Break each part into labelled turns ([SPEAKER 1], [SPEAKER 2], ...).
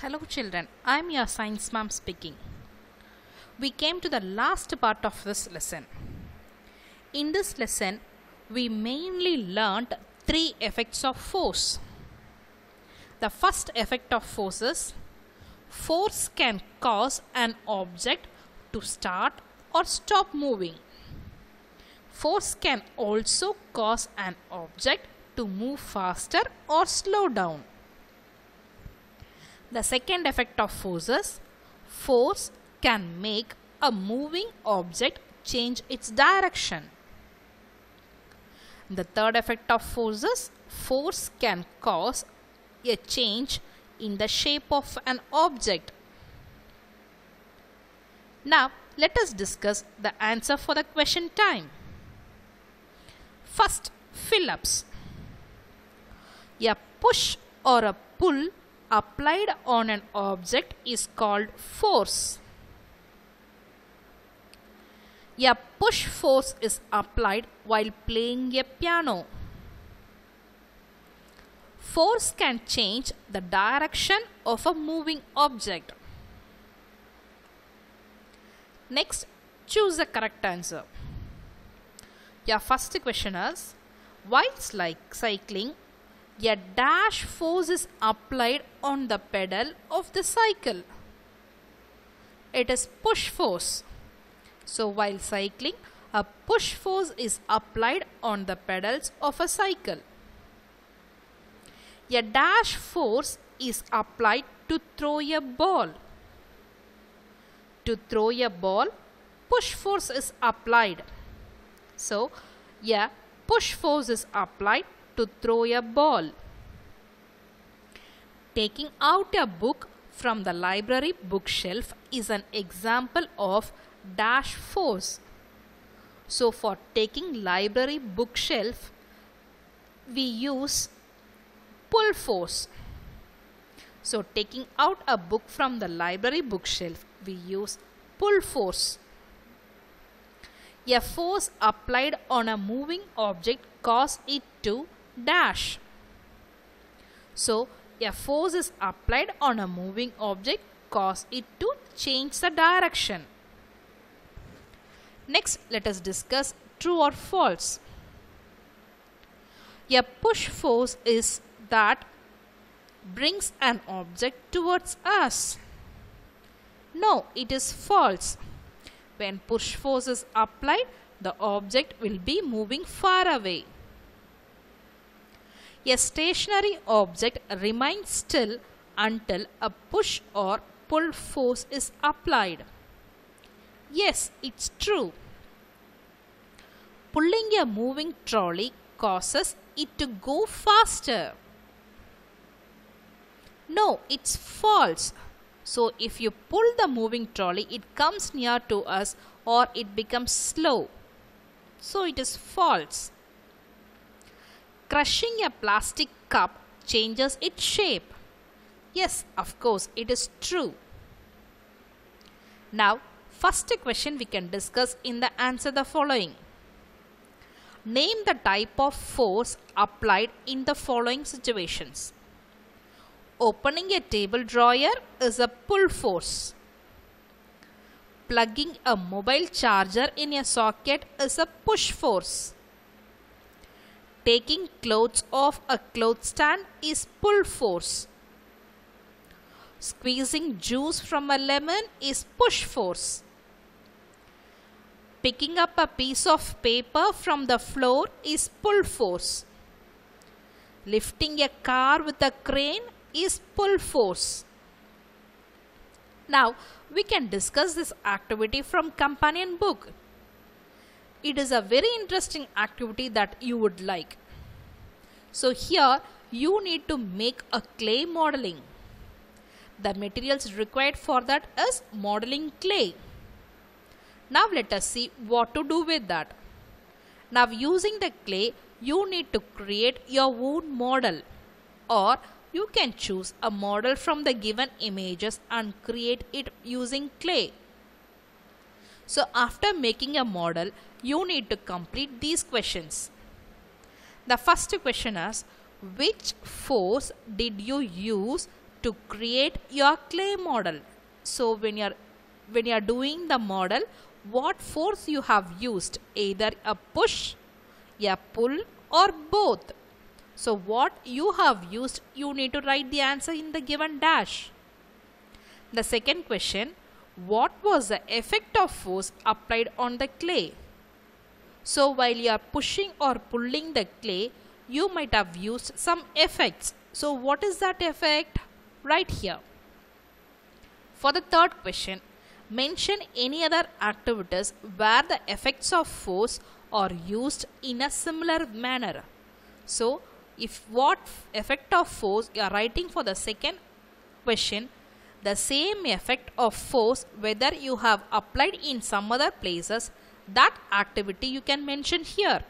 [SPEAKER 1] Hello children, I am your science ma'am speaking. We came to the last part of this lesson. In this lesson, we mainly learnt three effects of force. The first effect of force is force can cause an object to start or stop moving. Force can also cause an object to move faster or slow down. The second effect of force is force can make a moving object change its direction. The third effect of force is force can cause a change in the shape of an object. Now let us discuss the answer for the question time. First, fill-ups. A push or a pull applied on an object is called force. A push force is applied while playing a piano. Force can change the direction of a moving object. Next, choose the correct answer. Your first question is, while cycling, a dash force is applied on the pedal of the cycle. It is push force. So while cycling, a push force is applied on the pedals of a cycle. A dash force is applied to throw a ball. To throw a ball, push force is applied. So, a push force is applied to throw a ball. Taking out a book from the library bookshelf is an example of dash force. So, for taking library bookshelf, we use pull force. So, taking out a book from the library bookshelf, we use pull force. A force applied on a moving object causes it to dash. So, a force is applied on a moving object causes it to change the direction. Next, let us discuss true or false. A push force is that brings an object towards us. No, it is false. When push force is applied, the object will be moving far away. A stationary object remains still until a push or pull force is applied. Yes, it's true. Pulling a moving trolley causes it to go faster. No, it's false. So, if you pull the moving trolley, it comes near to us or it becomes slow. So, it is false. Crushing a plastic cup changes its shape. Yes, of course, it is true. Now, first question we can discuss in the answer the following. Name the type of force applied in the following situations. Opening a table drawer is a pull force. Plugging a mobile charger in a socket is a push force. Taking clothes off a clothes stand is pull force. Squeezing juice from a lemon is push force. Picking up a piece of paper from the floor is pull force. Lifting a car with a crane is pull force. Now we can discuss this activity from companion book. It is a very interesting activity that you would like. So here you need to make a clay modeling. The materials required for that is modeling clay. Now let us see what to do with that. Now using the clay, you need to create your own model, or you can choose a model from the given images and create it using clay. So after making a model, you need to complete these questions. The first question is, which force did you use to create your clay model. So when you are doing the model, what force you have used, either a push, a pull, or both. So what you have used, you need to write the answer in the given dash. The second question, what was the effect of force applied on the clay? So while you are pushing or pulling the clay, you might have used some effects. So what is that effect? Right here. For the third question, mention any other activities where the effects of force are used in a similar manner. So if what effect of force you are writing for the second question, the same effect of force whether you have applied in some other places, that activity you can mention here.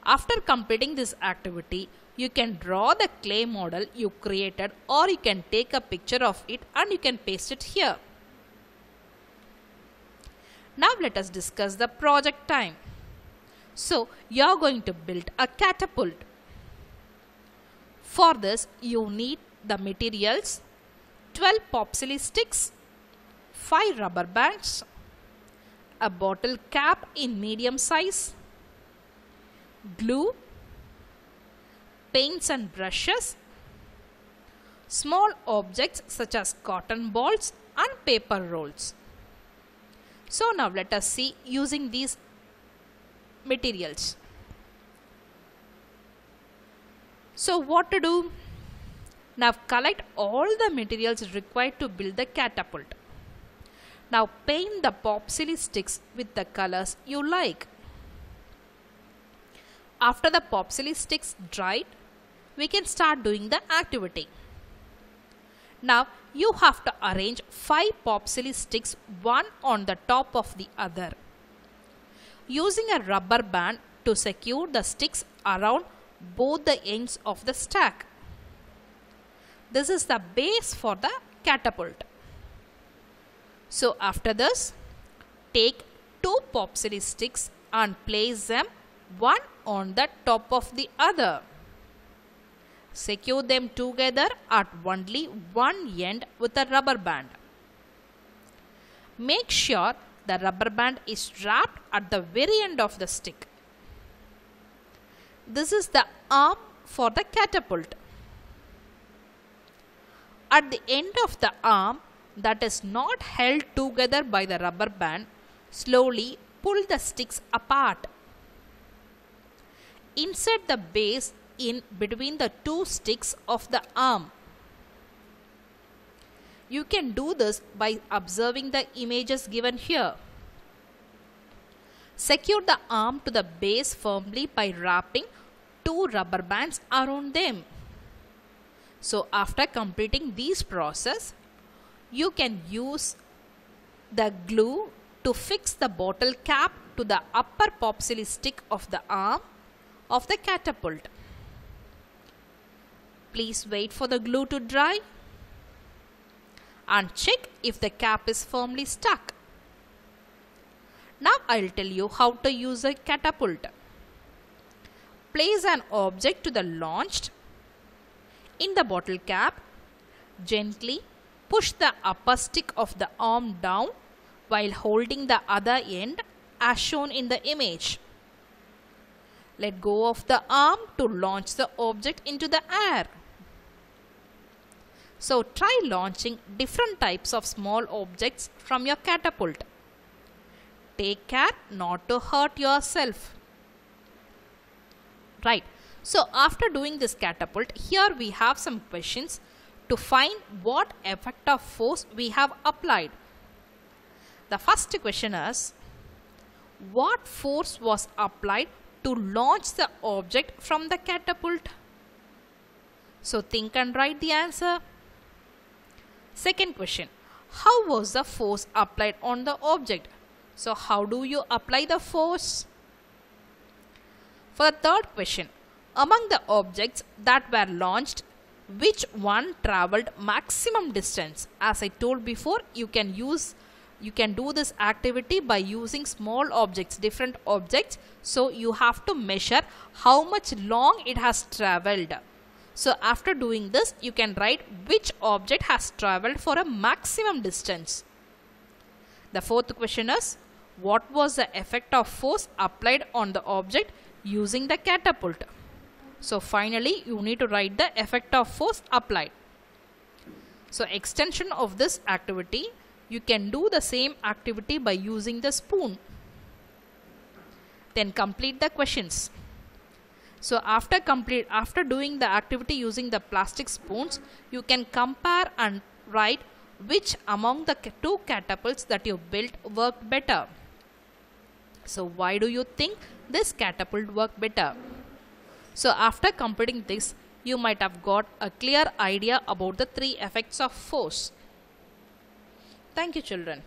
[SPEAKER 1] After completing this activity, you can draw the clay model you created, or you can take a picture of it and you can paste it here. Now let us discuss the project time. So you are going to build a catapult. For this you need the materials 12 popsicle sticks, 5 rubber bands, a bottle cap in medium size, glue, paints and brushes, small objects such as cotton balls and paper rolls. So now let us see using these materials. So what to do? Now collect all the materials required to build the catapult. Now paint the popsicle sticks with the colors you like. After the popsicle sticks dried, we can start doing the activity. Now you have to arrange 5 popsicle sticks one on the top of the other, using a rubber band to secure the sticks around both the ends of the stack. This is the base for the catapult. So after this, take 2 popsicle sticks and place them one on the top of the other. Secure them together at only one end with a rubber band. Make sure the rubber band is wrapped at the very end of the stick. This is the arm for the catapult. At the end of the arm that is not held together by the rubber band, slowly pull the sticks apart. Insert the base in between the 2 sticks of the arm. You can do this by observing the images given here. Secure the arm to the base firmly by wrapping 2 rubber bands around them. So after completing this process, you can use the glue to fix the bottle cap to the upper popsicle stick of the arm of the catapult. Please wait for the glue to dry and check if the cap is firmly stuck. Now I will tell you how to use a catapult. Place an object to the launched in the bottle cap. Gently push the upper stick of the arm down while holding the other end as shown in the image. Let go of the arm to launch the object into the air. So try launching different types of small objects from your catapult. Take care not to hurt yourself. Right. So after doing this catapult, here we have some questions to find what effect of force we have applied. The first question is, what force was applied to launch the object from the catapult? So think and write the answer. Second question, how was the force applied on the object? So how do you apply the force? For the third question, among the objects that were launched, which one traveled maximum distance? As I told before, you can do this activity by using small objects, different objects. So you have to measure how much long it has traveled. So after doing this, you can write which object has traveled for a maximum distance. The fourth question is, what was the effect of force applied on the object using the catapult? So finally, you need to write the effect of force applied. So extension of this activity, you can do the same activity by using the spoon. Then complete the questions. So after doing the activity using the plastic spoons, you can compare and write which among the two catapults that you built worked better. So why do you think this catapult worked better? So after completing this, you might have got a clear idea about the three effects of force. Thank you, children.